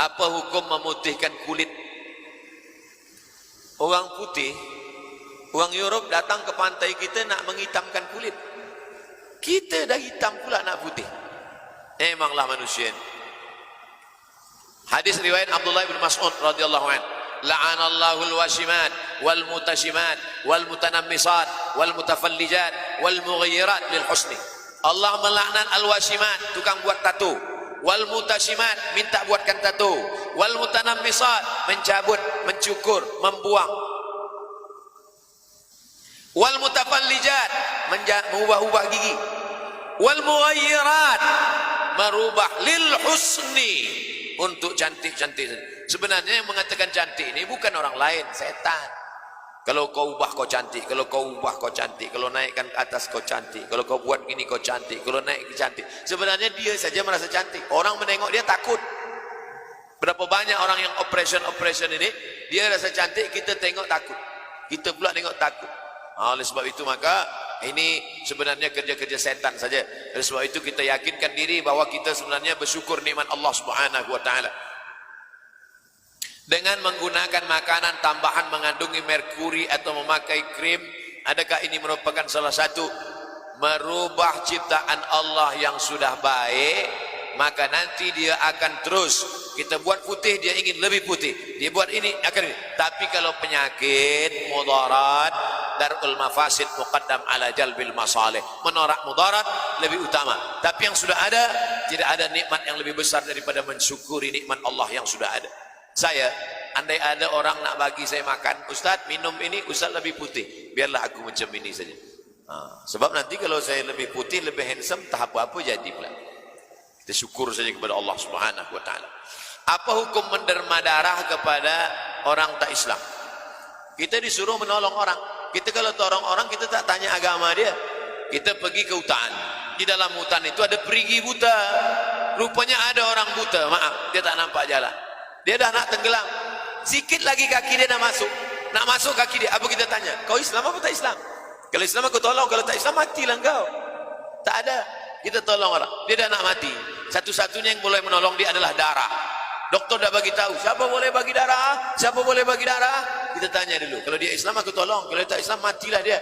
Apa hukum memutihkan kulit? Orang putih, orang Europe datang ke pantai kita nak menghitamkan kulit. Kita dah hitam pula nak putih. Memanglah manusia ini. Hadis riwayat Abdullah bin Mas'ud radhiyallahu anhu, la'anallahu al-washimat wal mutashimat wal mutanammisat wal mutafallijat wal mughayyirat lil husni. Allah melaknat al-washimat, tukang buat tato, wal mutashimat, minta buatkan tato, wal mutanammisat, mencabut, mencukur, membuang, wal mutafallijat, mengubah-ubah gigi, wal mughayyirat, merubah lil husni, untuk cantik-cantik. Sebenarnya yang mengatakan cantik ini bukan orang lain, setan. Kalau kau ubah kau cantik, kalau kau ubah kau cantik, kalau naikkan ke atas kau cantik, kalau kau buat gini kau cantik, kalau naik cantik. Sebenarnya dia saja merasa cantik. Orang menengok dia takut. Berapa banyak orang yang operation ini, dia rasa cantik, kita tengok takut. Kita pula tengok takut. Oleh sebab itu maka ini sebenarnya kerja-kerja setan saja. Oleh sebab itu kita yakinkan diri bahwa kita sebenarnya bersyukur nikmat Allah Subhanahu wa taala. Dengan menggunakan makanan tambahan mengandungi merkuri atau memakai krim, adakah ini merupakan salah satu merubah ciptaan Allah yang sudah baik? Maka nanti dia akan terus, kita buat putih dia ingin lebih putih, dia buat ini akan ini. Tapi kalau penyakit mudarat, darul mafasid muqaddam ala jalbil masalih, menolak mudarat lebih utama. Tapi yang sudah ada, tidak ada nikmat yang lebih besar daripada mensyukuri nikmat Allah yang sudah ada. Saya, andai ada orang nak bagi saya makan, Ustaz minum ini, Ustaz lebih putih, biarlah aku macam ini saja. Sebab nanti kalau saya lebih putih, lebih handsome, tak apa-apa jadi pula. Kita syukur saja kepada Allah Subhanahu wa taala. Apa hukum menderma darah kepada orang tak Islam? Kita disuruh menolong orang. Kita kalau tolong orang, kita tak tanya agama dia. Kita pergi ke hutan. Di dalam hutan itu ada perigi buta. Rupanya ada orang buta, maaf, dia tak nampak jalan. Dia dah nak tenggelam. Sikit lagi kaki dia nak masuk. Nak masuk kaki dia, apa kita tanya? Kau Islam apa tak Islam? Kalau Islam aku tolong, kalau tak Islam matilah kau. Tak ada. Kita tolong orang. Dia dah nak mati. Satu-satunya yang boleh menolong dia adalah darah. Doktor dah bagi tahu, siapa boleh bagi darah? Siapa boleh bagi darah? Kita tanya dulu. Kalau dia Islam aku tolong, kalau tak Islam matilah dia.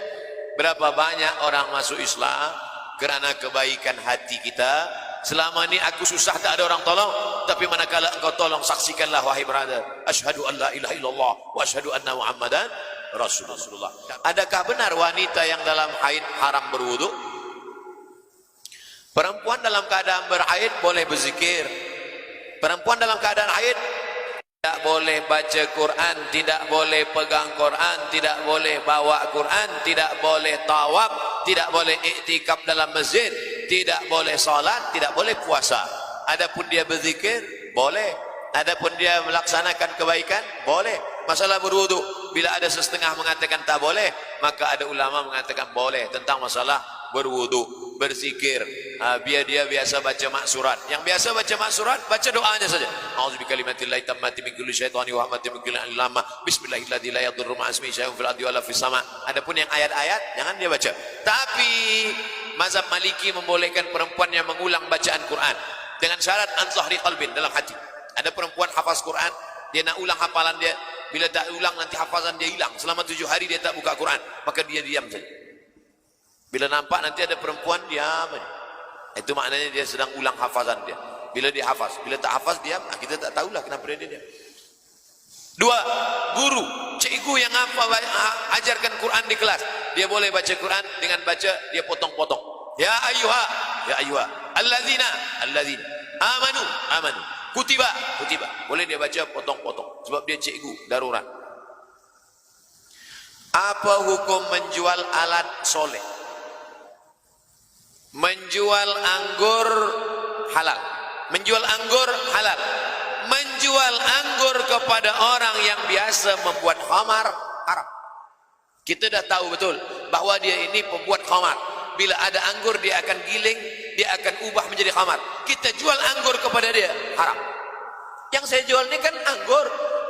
Berapa banyak orang masuk Islam kerana kebaikan hati kita. Selama ini aku susah tak ada orang tolong, tapi manakala engkau tolong, saksikanlah wahai brother, asyhadu an la ilaha illallah wa asyhadu anna muhammadan rasulullah. Adakah benar wanita yang dalam haid haram berwudu? Perempuan dalam keadaan berhaid boleh berzikir. Perempuan dalam keadaan haid tidak boleh baca Quran, tidak boleh pegang Quran, tidak boleh bawa Quran, tidak boleh tawaf, tidak boleh iktikaf dalam masjid, tidak boleh salat, tidak boleh puasa. Adapun dia berzikir, boleh. Adapun dia melaksanakan kebaikan, boleh. Masalah berwudu, bila ada setengah mengatakan tak boleh, maka ada ulama mengatakan boleh tentang masalah berwudu, berzikir. Biar dia biasa baca maksurat. Yang biasa baca maksurat, baca doanya saja. A'udzu bikalimatillahi tammati min kulli syaitani wa hammatin min kulli lama. Bismillahirrahmanirrahim. La yadurru ma'a ismihi syai'un fil ardi wala fis sama. Adapun yang ayat-ayat jangan dia baca. Tapi mazhab Maliki membolehkan perempuan yang mengulang bacaan Quran dengan syarat an zahri qalbin, dalam hati. Ada perempuan hafaz Quran, dia nak ulang hafalan dia. Bila tak ulang nanti hafazan dia hilang. Selama 7 hari dia tak buka Quran, maka dia diam saja. Bila nampak nanti ada perempuan, diam saja. Itu maknanya dia sedang ulang hafazan dia. Bila dia hafaz, bila tak hafaz diam, kita tak tahulah kenapa dia diam. 2, guru, cikgu yang ajarkan Quran di kelas, dia boleh baca Quran dengan baca dia potong-potong. Ya ayyuha alladzina amanu kutiba, boleh dia baca potong-potong sebab dia cikgu darurat. Apa hukum menjual alat soleh? Menjual anggur halal, menjual anggur halal. Menjual anggur kepada orang yang biasa membuat khamar haram. Kita dah tahu betul bahwa dia ini pembuat khamar. Bila ada anggur dia akan giling, dia akan ubah menjadi khamar. Kita jual anggur kepada dia, haram. Yang saya jual ini kan anggur.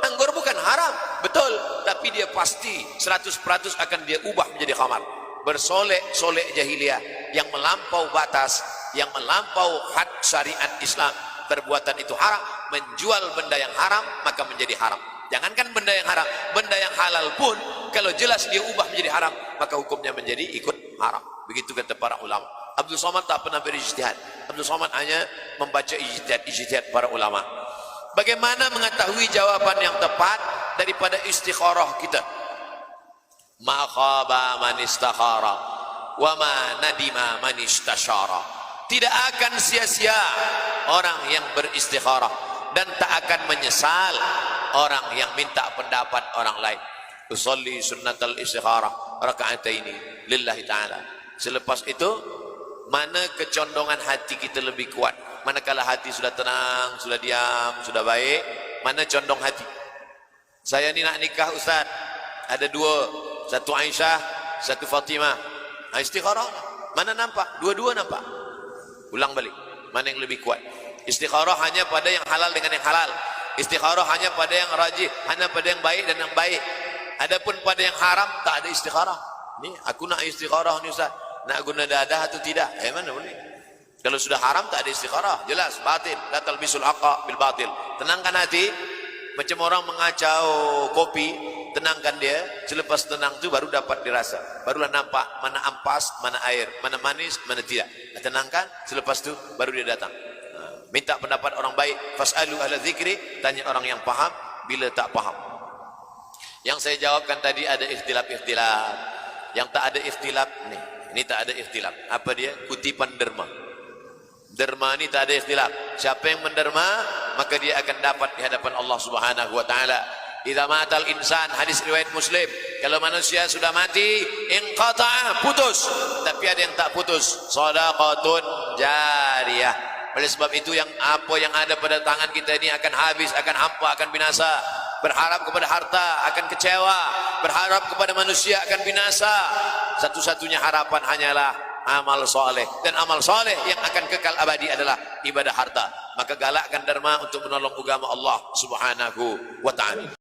Anggur bukan haram, betul. Tapi dia pasti 100% akan dia ubah menjadi khamar. Bersolek-solek jahiliyah yang melampau batas, yang melampau had syariat Islam. Perbuatan itu haram. menjual benda yang haram maka menjadi haram. Jangankan benda yang haram, benda yang halal pun kalau jelas dia ubah menjadi haram maka hukumnya menjadi ikut haram. Begitu kata para ulama. Abdul Somad tak pernah berijtihad. Abdul Somad hanya membaca ijtihad para ulama. Bagaimana mengetahui jawaban yang tepat daripada istikharah kita? Ma khaba man istakhara wa ma nadima man istasyara. Tidak akan sia-sia orang yang beristikharah dan tak akan menyesal orang yang minta pendapat orang lain. Usolli sunnatal istikharah raka'ataini lillahi ta'ala. Selepas itu, mana kecondongan hati kita lebih kuat? Manakala hati sudah tenang, sudah diam, sudah baik, mana condong hati? Saya ni nak nikah Ustaz, ada dua, satu Aisyah, satu Fatimah. Istikharah, mana nampak? Dua-dua nampak. Ulang balik, mana yang lebih kuat? Istikharah hanya pada yang halal dengan yang halal. Istikharah hanya pada yang rajih, hanya pada yang baik dan yang baik. Adapun pada yang haram tak ada istikharah. Ni aku nak istikharah ni Ustaz, nak guna dadah atau tidak? Mana boleh? Kalau sudah haram tak ada istikharah, jelas batil. La talbisul haqqa bil batil. Tenangkan hati, macam orang mengacau kopi, tenangkan dia. Selepas tenang tu baru dapat dirasa, barulah nampak mana ampas, mana air, mana manis, mana tidak. Tenangkan, selepas tu baru dia datang. Minta pendapat orang baik. Fas'alu ahla dzikri, tanya orang yang paham bila tak paham. Yang saya jawabkan tadi ada ikhtilaf-ikhtilaf. Yang tak ada ikhtilaf nih, ini tak ada ikhtilaf. Apa dia? Kutipan derma. Derma ni tak ada ikhtilaf. Siapa yang menderma maka dia akan dapat di hadapan Allah Subhanahu wa taala. Idza matal insan, hadis riwayat Muslim, kalau manusia sudah mati, inqata'a, putus. Tapi ada yang tak putus, shadaqatun jariyah. Oleh sebab itu yang apa yang ada pada tangan kita ini akan habis, akan hampa, akan binasa. Berharap kepada harta akan kecewa, berharap kepada manusia akan binasa. Satu-satunya harapan hanyalah amal soleh, dan amal soleh yang akan kekal abadi adalah ibadah harta. Maka galakkan derma untuk menolong agama Allah Subhanahu wa ta'ala.